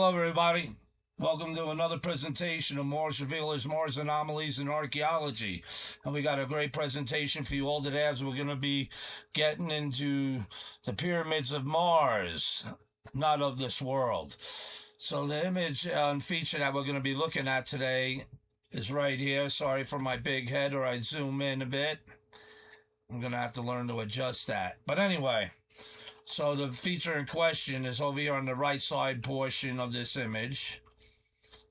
Hello, everybody. Welcome to another presentation of Mars Revealers, Mars Anomalies, and Archaeology. And we got a great presentation for you all today as we're going to be getting into the pyramids of Mars, not of this world. So the image and feature that we're going to be looking at today is right here. Sorry for my big head, or I'd zoom in a bit. I'm going to have to learn to adjust that. But anyway, so the feature in question is over here on the right side portion of this image.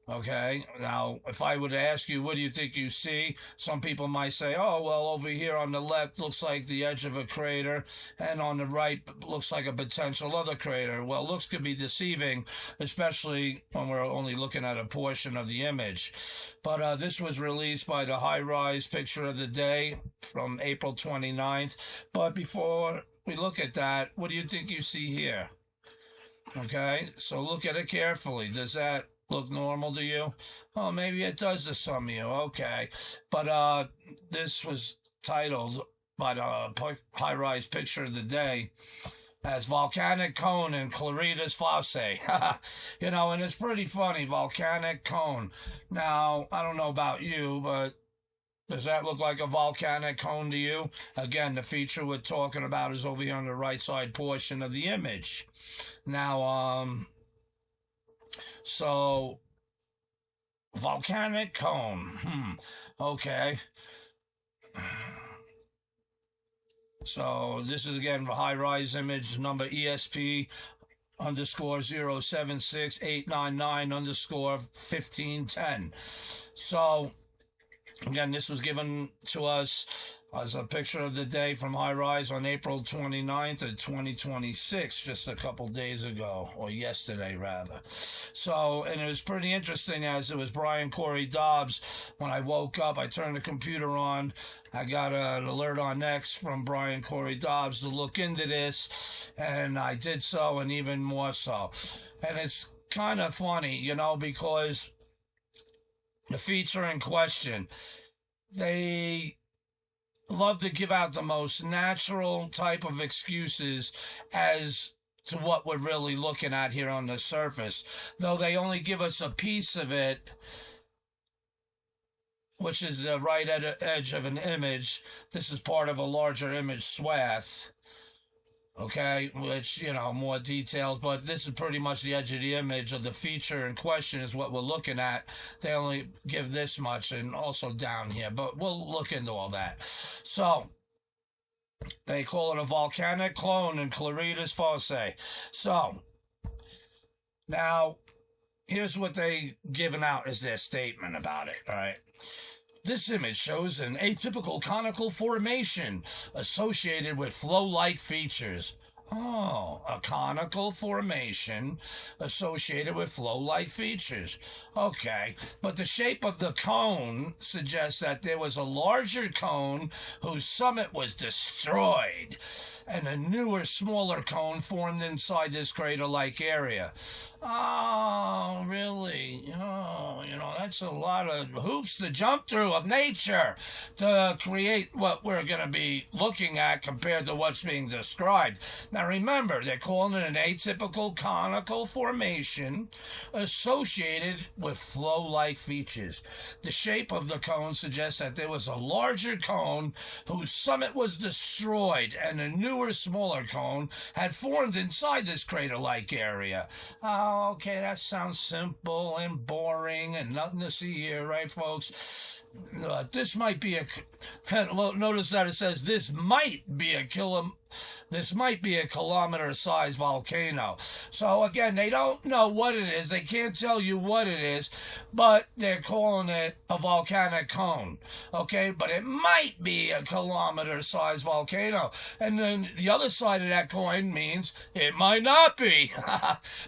Okay, now, if I were to ask you, what do you think you see? Some people might say, oh, well, over here on the left looks like the edge of a crater, and on the right looks like a potential other crater. Well, looks could be deceiving, especially when we're only looking at a portion of the image. But this was released by the HiRise Picture of the Day from April 29th. But before we look at that, what do you think you see here? Okay, so look at it carefully. Does that look normal to you? Oh, maybe it does to some of you. Okay. But this was titled by the HiRise Picture of the Day as Volcanic Cone in Claritas Fosse. You know, and it's pretty funny, volcanic cone. Now, I don't know about you, but does that look like a volcanic cone to you? Again, the feature we're talking about is over here on the right side portion of the image. Now, so, volcanic cone. Okay. So, this is again the HiRise image number ESP underscore 076899 underscore 1510. So, again, this was given to us as a picture of the day from HiRise on April 29th of 2026, just a couple days ago, or yesterday, rather. So, and it was pretty interesting as it was Brian Corey Dobbs. When I woke up, I turned the computer on. I got an alert on X from Brian Corey Dobbs to look into this, and I did so, and even more so. And it's kind of funny, you know, because the feature in question, they love to give out the most natural type of excuses as to what we're really looking at here on the surface. Though they only give us a piece of it, which is the right edge of an image. This is part of a larger image swath. Okay, which, you know, more details, but this is pretty much the edge of the image of the feature in question is what we're looking at. They only give this much, and also down here, but we'll look into all that. So, they call it a volcanic clone in Claritas Fosse. So, now, here's what they given out as their statement about it, all right? This image shows an atypical conical formation associated with flow-like features. Oh, a conical formation associated with flow-like features. Okay, but the shape of the cone suggests that there was a larger cone whose summit was destroyed, and a newer, smaller cone formed inside this crater-like area. Oh, really? Oh, you know, that's a lot of hoops to jump through of nature to create what we're going to be looking at compared to what's being described. Now, remember, they're calling it an atypical conical formation associated with flow-like features. The shape of the cone suggests that there was a larger cone whose summit was destroyed, and a newer, smaller cone had formed inside this crater-like area. Okay, that sounds simple and boring and nothing to see here, right, folks? This might be a... Notice that it says this might be a kilometer-sized volcano. So, again, they don't know what it is. They can't tell you what it is, but they're calling it a volcanic cone, okay? But it might be a kilometer-sized volcano. And then the other side of that coin means it might not be.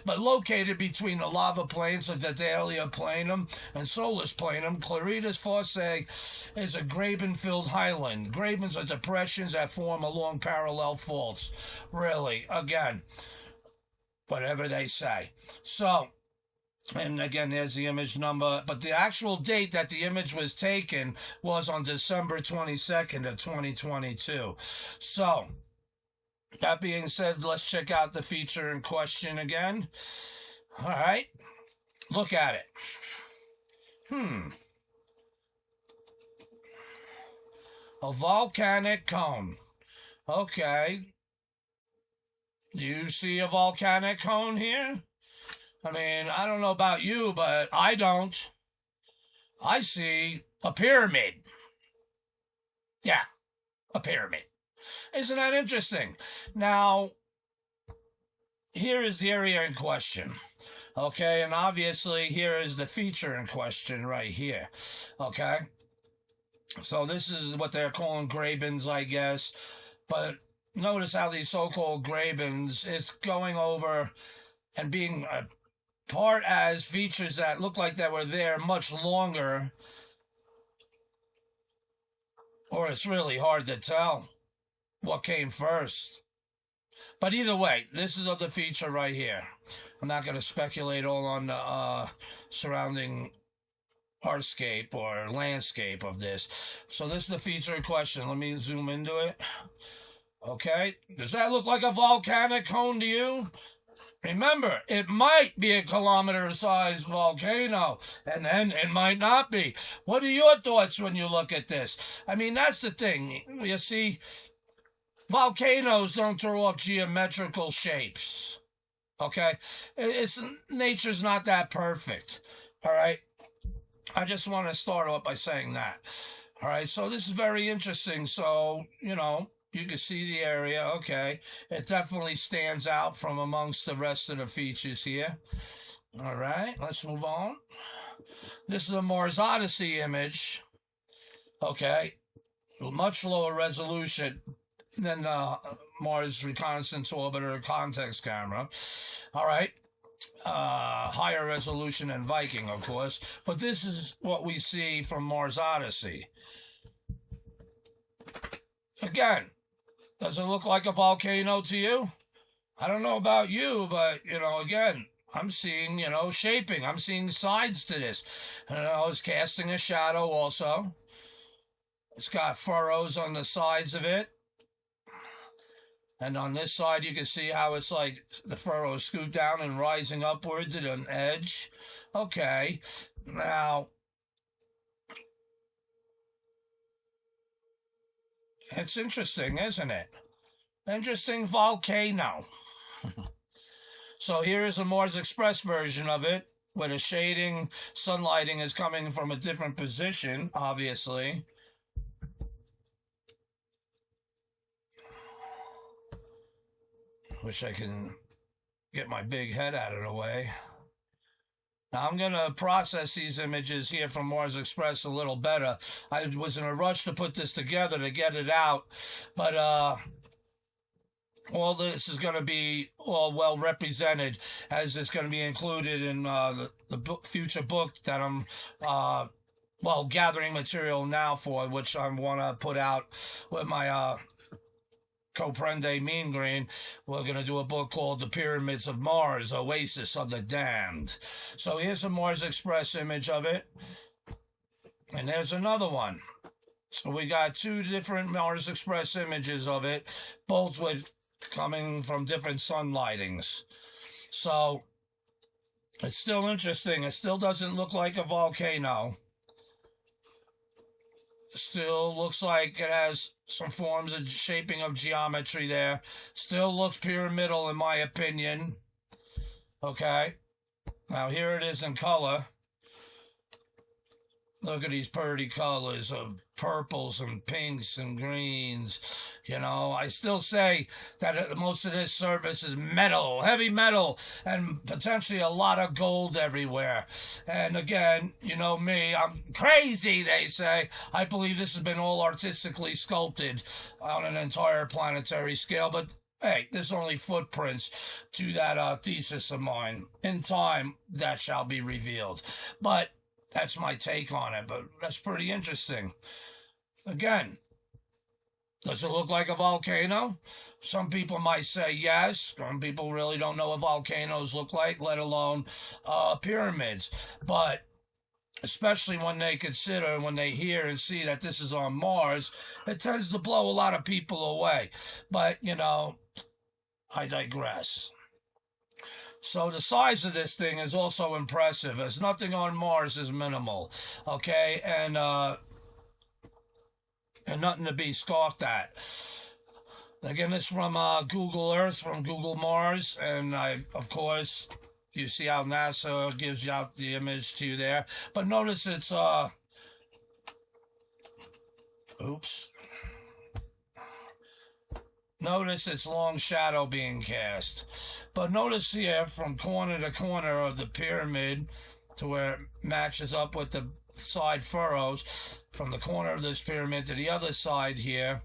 But located between the lava plains of the Dalia Planum and Solus Planum, Claritas Fosse is a graben-filled highland. Grabens are depressions that form along parallel faults. Really, again, whatever they say. So, and again, there's the image number, but the actual date that the image was taken was on December 22nd of 2022. So, that being said, let's check out the feature in question again. All right. Look at it. A volcanic cone. Okay. Do you see a volcanic cone here? I mean, I don't know about you, but I don't. I see a pyramid. Yeah, a pyramid. Isn't that interesting? Now, here is the area in question. Okay, and obviously here is the feature in question right here. Okay, so this is what they're calling grabens, I guess. But notice how these so-called grabens, it's going over and being a part as features that look like they were there much longer, or it's really hard to tell what came first. But either way, this is the feature right here. I'm not going to speculate all on the surrounding hardscape or landscape of this. So this is the feature in question. Let me zoom into it. Okay, does that look like a volcanic cone to you? Remember, it might be a kilometer-sized volcano, and then it might not be. What are your thoughts when you look at this? I mean, that's the thing. You see, volcanoes don't throw up geometrical shapes. Okay? Nature's not that perfect. All right? I just want to start off by saying that. All right? So this is very interesting. So, you know, you can see the area, okay. It definitely stands out from amongst the rest of the features here. All right, let's move on. This is a Mars Odyssey image, okay. Much lower resolution than the Mars Reconnaissance Orbiter context camera. All right. Higher resolution than Viking, of course. But this is what we see from Mars Odyssey. Again, does it look like a volcano to you? I don't know about you, but, you know, again, I'm seeing, you know, shaping. I'm seeing sides to this. You know, it's casting a shadow also. It's got furrows on the sides of it. And on this side, you can see how it's like the furrows scoot down and rising upwards at an edge. Okay. Now, it's interesting, isn't it? Interesting volcano. So here is a Mars Express version of it, where the shading, sunlighting is coming from a different position, obviously. Wish I can get my big head out of the way. Now, I'm going to process these images here from Mars Express a little better. I was in a rush to put this together to get it out, but all this is going to be all well represented, as it's going to be included in the future book that I'm, gathering material now for, which I want to put out with my Coprende Mean Green. We're going to do a book called The Pyramids of Mars, Oasis of the Damned. So here's a Mars Express image of it. And there's another one. So we got two different Mars Express images of it, both with coming from different sunlightings. So it's still interesting. It still doesn't look like a volcano. Still looks like it has some forms of shaping of geometry there. Still looks pyramidal in my opinion. Okay. Now here it is in color. Look at these pretty colors of purples and pinks and greens. You know, I still say that most of this surface is metal, heavy metal, and potentially a lot of gold everywhere. And again, you know me, I'm crazy, they say. I believe this has been all artistically sculpted on an entire planetary scale, but hey, there's only footprints to that thesis of mine. In time, that shall be revealed. But that's my take on it, but that's pretty interesting. Again, does it look like a volcano? Some people might say yes. Some people really don't know what volcanoes look like, let alone pyramids. But especially when they consider, when they hear and see that this is on Mars, it tends to blow a lot of people away. But, you know, I digress. So the size of this thing is also impressive, as nothing on Mars is minimal, okay, and nothing to be scoffed at. Again, it's from Google Earth, from Google Mars, and of course, you see how NASA gives you out the image to you there. But notice it's Notice its long shadow being cast. But notice here, from corner to corner of the pyramid, to where it matches up with the side furrows, from the corner of this pyramid to the other side here,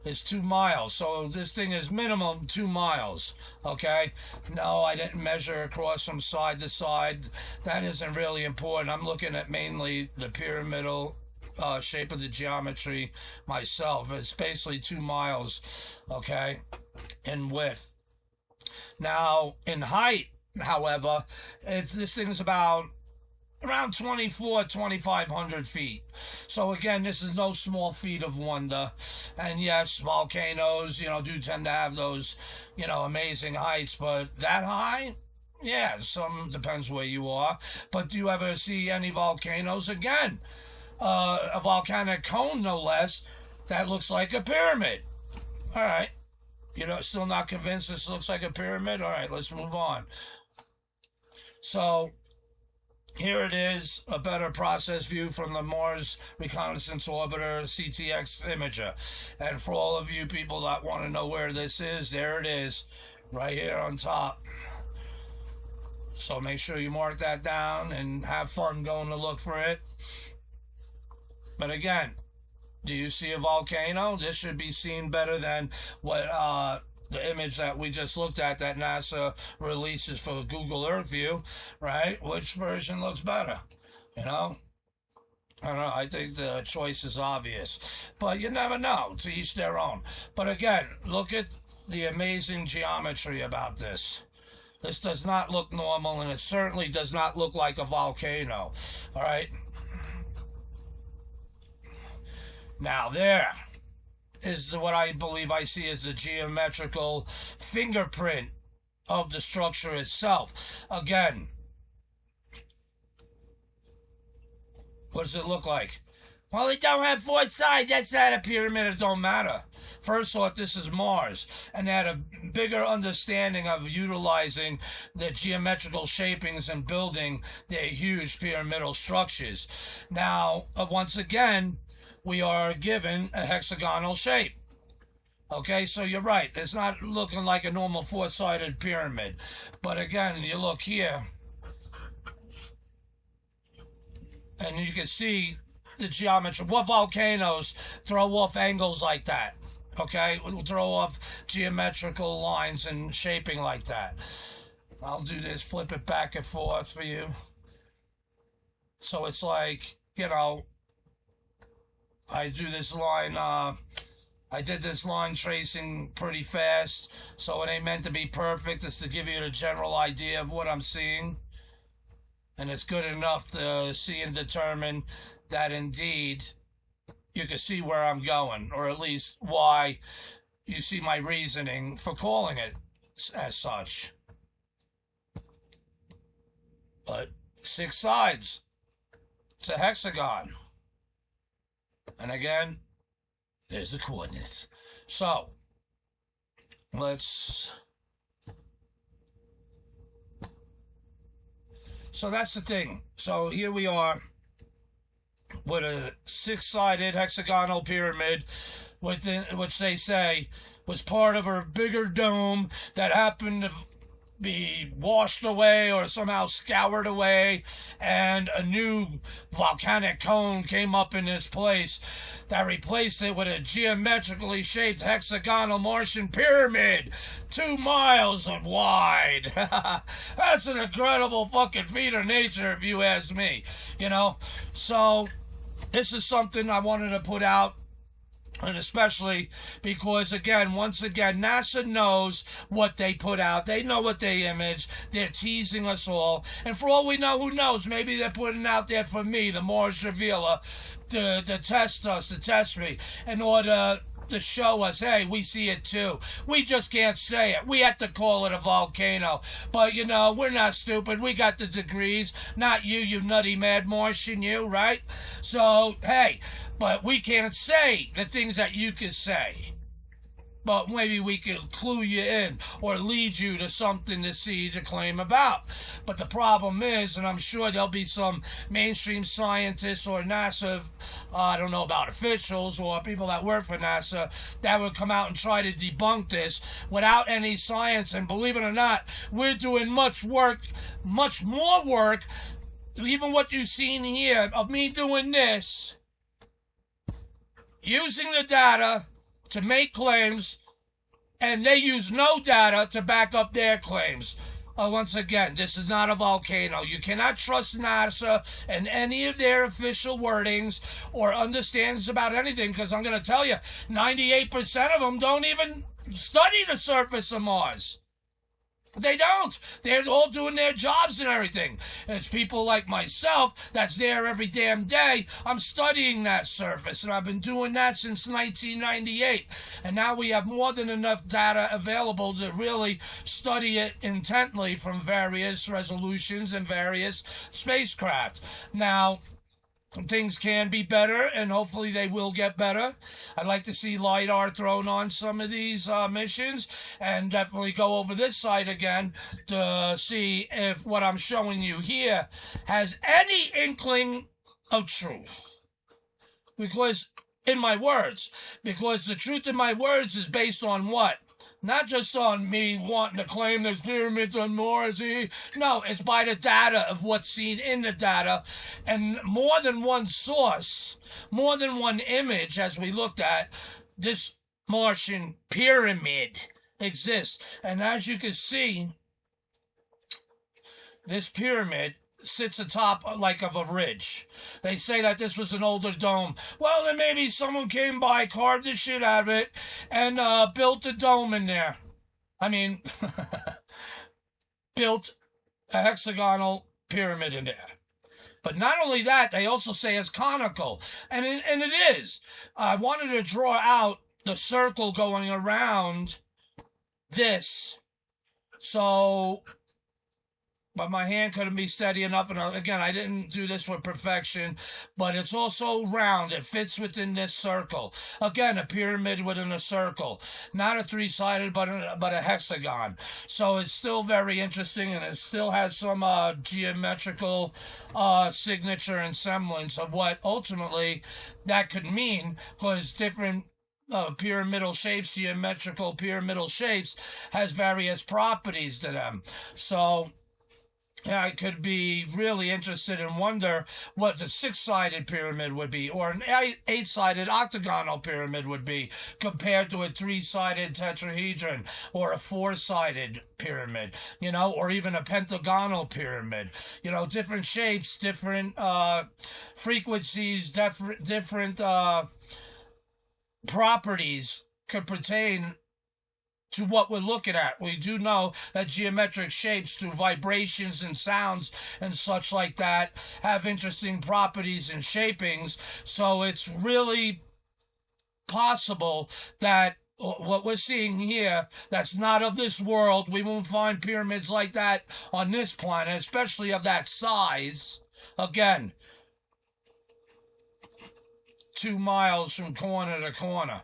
is 2 miles. So this thing is minimum 2 miles, okay? No, I didn't measure across from side to side. That isn't really important. I'm looking at mainly the pyramidal shape of the geometry myself. It's basically 2 miles, okay, in width. Now, in height, however, this thing's about around 2,500 feet. So again, this is no small feat of wonder. And yes, volcanoes, do tend to have those, amazing heights, but that high? Yeah, some depends where you are. But do you ever see any volcanoes? Again, a volcanic cone, no less, that looks like a pyramid. All right. Still not convinced this looks like a pyramid? All right, let's move on. So here it is, a better process view from the Mars Reconnaissance Orbiter CTX imager. And for all of you people that want to know where this is, there it is, right here on top. So make sure you mark that down and have fun going to look for it. But again, do you see a volcano? This should be seen better than what the image that we just looked at that NASA releases for Google Earth view, right? Which version looks better? I don't know. I think the choice is obvious. But you never know. To each their own. But again, look at the amazing geometry about this. This does not look normal, and it certainly does not look like a volcano. All right? Now, there is what I believe I see as the geometrical fingerprint of the structure itself. Again, what does it look like? Well, it don't have 4 sides. That's not a pyramid. It don't matter. First thought, this is Mars, and they had a bigger understanding of utilizing the geometrical shapings and building their huge pyramidal structures. Now, once again, we are given a hexagonal shape. Okay, so you're right. It's not looking like a normal 4-sided pyramid. But again, you look here, and you can see the geometry. What volcanoes throw off angles like that? Okay, throw off geometrical lines and shaping like that. I'll do this, flip it back and forth for you. So it's like, I do this line, I did this line tracing pretty fast, so it ain't meant to be perfect. It's to give you a general idea of what I'm seeing. And it's good enough to see and determine that indeed you can see where I'm going, or at least why you see my reasoning for calling it as such. But 6 sides. It's a hexagon. And again, there's the coordinates. So, so that's the thing. So here we are with a 6-sided hexagonal pyramid within, which they say was part of a bigger dome that happened to be washed away or somehow scoured away, and a new volcanic cone came up in its place that replaced it with a geometrically shaped hexagonal Martian pyramid 2 miles wide. That's an incredible fucking feat of nature, if you ask me. So this is something I wanted to put out. And especially because, once again, NASA knows what they put out. They know what they image. They're teasing us all. And for all we know, who knows? Maybe they're putting out there for me, the Mars Revealer, to test us, to test me, in order, to show us, hey, we see it too. We just can't say it. We have to call it a volcano. But, you know, we're not stupid. We got the degrees. Not you, you nutty mad Martian, you, right? So, hey, but we can't say the things that you can say. But maybe we could clue you in or lead you to something to see to claim about. But the problem is, and I'm sure there'll be some mainstream scientists or NASA, I don't know about officials or people that work for NASA, that would come out and try to debunk this without any science. And believe it or not, we're doing much work, much more work, even what you've seen here of me doing this, using the data to make claims, and they use no data to back up their claims. Once again, this is not a volcano. You cannot trust NASA and any of their official wordings or understandings about anything, because I'm going to tell you, 98% of them don't even study the surface of Mars. They don't. They're all doing their jobs and everything. It's people like myself that's there every damn day. I'm studying that surface, and I've been doing that since 1998. And now we have more than enough data available to really study it intently from various resolutions and various spacecraft. Now, things can be better, and hopefully they will get better. I'd like to see LiDAR thrown on some of these missions, and definitely go over this side again to see if what I'm showing you here has any inkling of truth. Because in my words, because the truth in my words is based on what? Not just on me wanting to claim there's pyramids on Mars. No, it's by the data of what's seen in the data. And more than one source, more than one image, as we looked at, this Martian pyramid exists. And as you can see, this pyramid sits atop like of a ridge. They say that this was an older dome. Well, then maybe someone came by, carved the shit out of it, and built a dome in there. I mean, built a hexagonal pyramid in there. But not only that, they also say it's conical. And it is. I wanted to draw out the circle going around this. So, but my hand couldn't be steady enough. And again, I didn't do this with perfection, but it's also round. It fits within this circle. Again, a pyramid within a circle. Not a three-sided, but a hexagon. So it's still very interesting, and it still has some geometrical signature and semblance of what ultimately that could mean, because different pyramidal shapes, geometrical pyramidal shapes, has various properties to them. So I could be really interested and wonder what the six-sided pyramid would be, or an eight-sided octagonal pyramid would be, compared to a three-sided tetrahedron, or a four-sided pyramid, you know, or even a pentagonal pyramid. You know, different shapes, different frequencies, different properties could pertain to what we're looking at. We do know that geometric shapes, through vibrations and sounds and such like that, have interesting properties and shapings. So it's really possible that what we're seeing here, that's not of this world. We won't find pyramids like that on this planet, especially of that size. Again, 2 miles from corner to corner.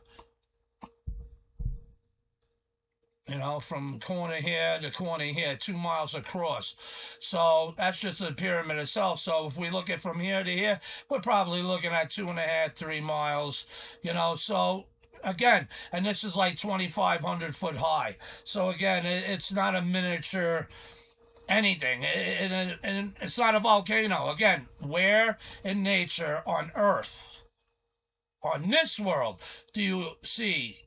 You know, from corner here to corner here, 2 miles across. So that's just the pyramid itself. So if we look at from here to here, we're probably looking at 2.5, 3 miles. You know, so again, and this is like 2,500 foot high. So again, it's not a miniature anything. And it's not a volcano. Again, where in nature on Earth, on this world, do you see,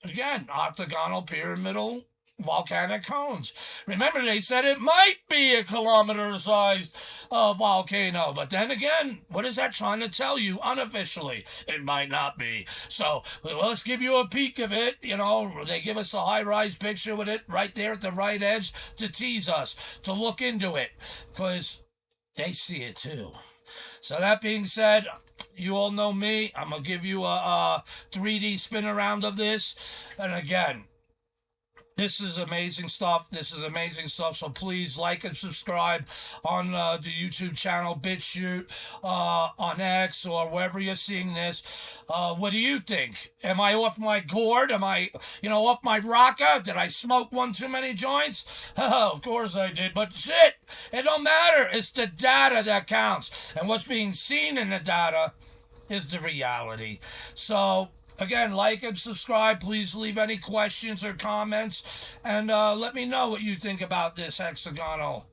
again, octagonal, pyramidal, volcanic cones? Remember, they said it might be a kilometer-sized volcano. But then again, what is that trying to tell you unofficially? It might not be. So let's give you a peek of it. You know, they give us a high-rise picture with it right there at the right edge to tease us, to look into it. Because they see it too. So that being said, you all know me. I'm going to give you a 3D spin around of this. And again, this is amazing stuff. This is amazing stuff. So please like and subscribe on the YouTube channel, BitChute, on X, or wherever you're seeing this. What do you think? Am I off my gourd? Am I, off my rocker? Did I smoke one too many joints? Of course I did. But shit, it don't matter. It's the data that counts. And what's being seen in the data is the reality. So again, like and subscribe. Please leave any questions or comments, and let me know what you think about this hexagonal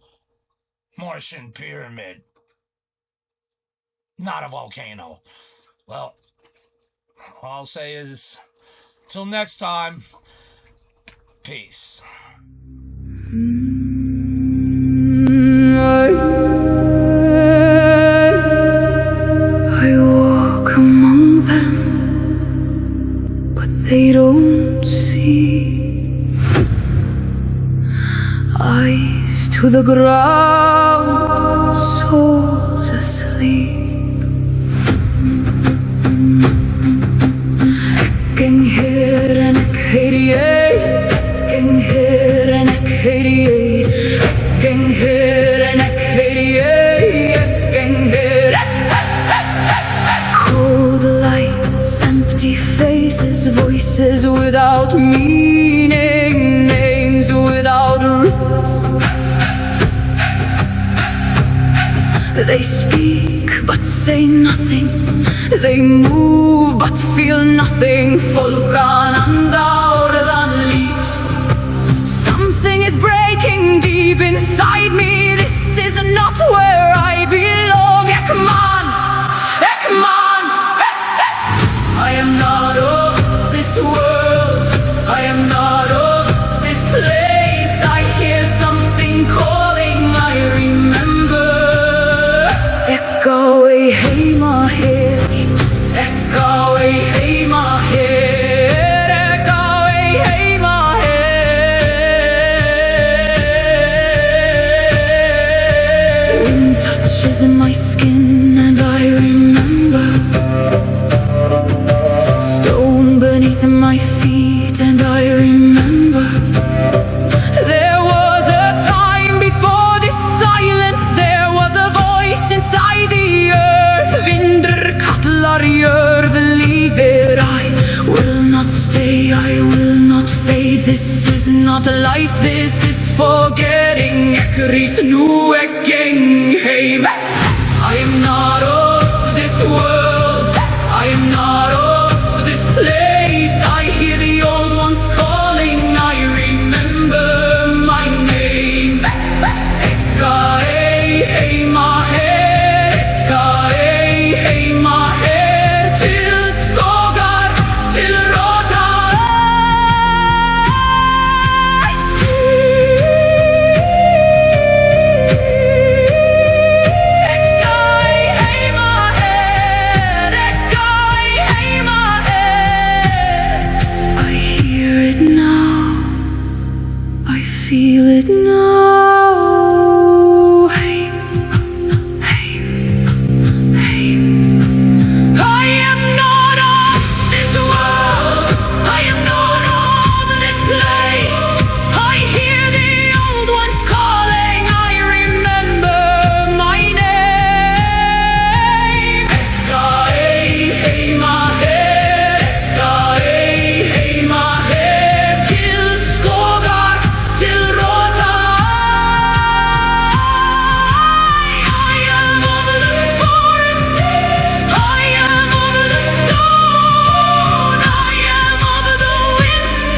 Martian pyramid. Not a volcano. Well, all I'll say is, till next time, peace. I walk among them, they don't see. Eyes to the ground, souls asleep. Ekking her en ek heet jy, ekking her en ek heet jy, ekking her en ek heet jy, ekking her. Cold lights, empty faces, voices without meaning, names without roots. They speak but say nothing, they move but feel nothing. Folk anandar than leaves. Something is breaking deep inside me. This is not where I belong. Ekman, Ekman. I am not of this world, I am not of this place. I hear something calling, I remember. Ekaway hey my head, ekaway hey my head, ekaway hey my head. Wind touches my skin and I remember. Stone beneath my feet and I remember. There was a time before this silence, there was a voice inside the earth. Vinder kallar jörð lífið. I will not stay, I will not fade. This is not life, this is forgetting. Ek rís nú, ek geng heim. I am not of this world, I am not of this place. I hear the old ones calling, I remember my name. Ekkaey hey my head, ekkaey hey my head. Till skogar, till råtar. Ekkaey hey my head, ekkaey hey my head. I hear it now, I feel it now. Hey, hey, hey. I am not of this world, I am not of this place. I hear the old ones calling, I remember my name. Ekkaey hey my head, ekkaey hey my head. Till skogar, till råtar. I am of the forest, I am of the stone, I am of the wind,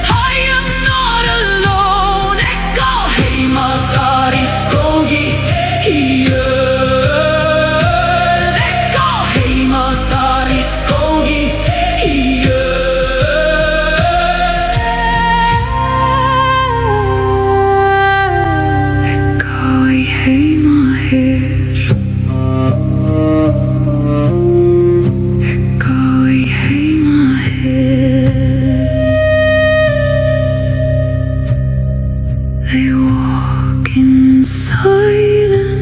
I am not alone. Ekka heima þar í skógi, í jörð. Ekka heima þar í skógi, í jörð. Ekkaey heima hér, ekkaey heima hér. They walk in silence.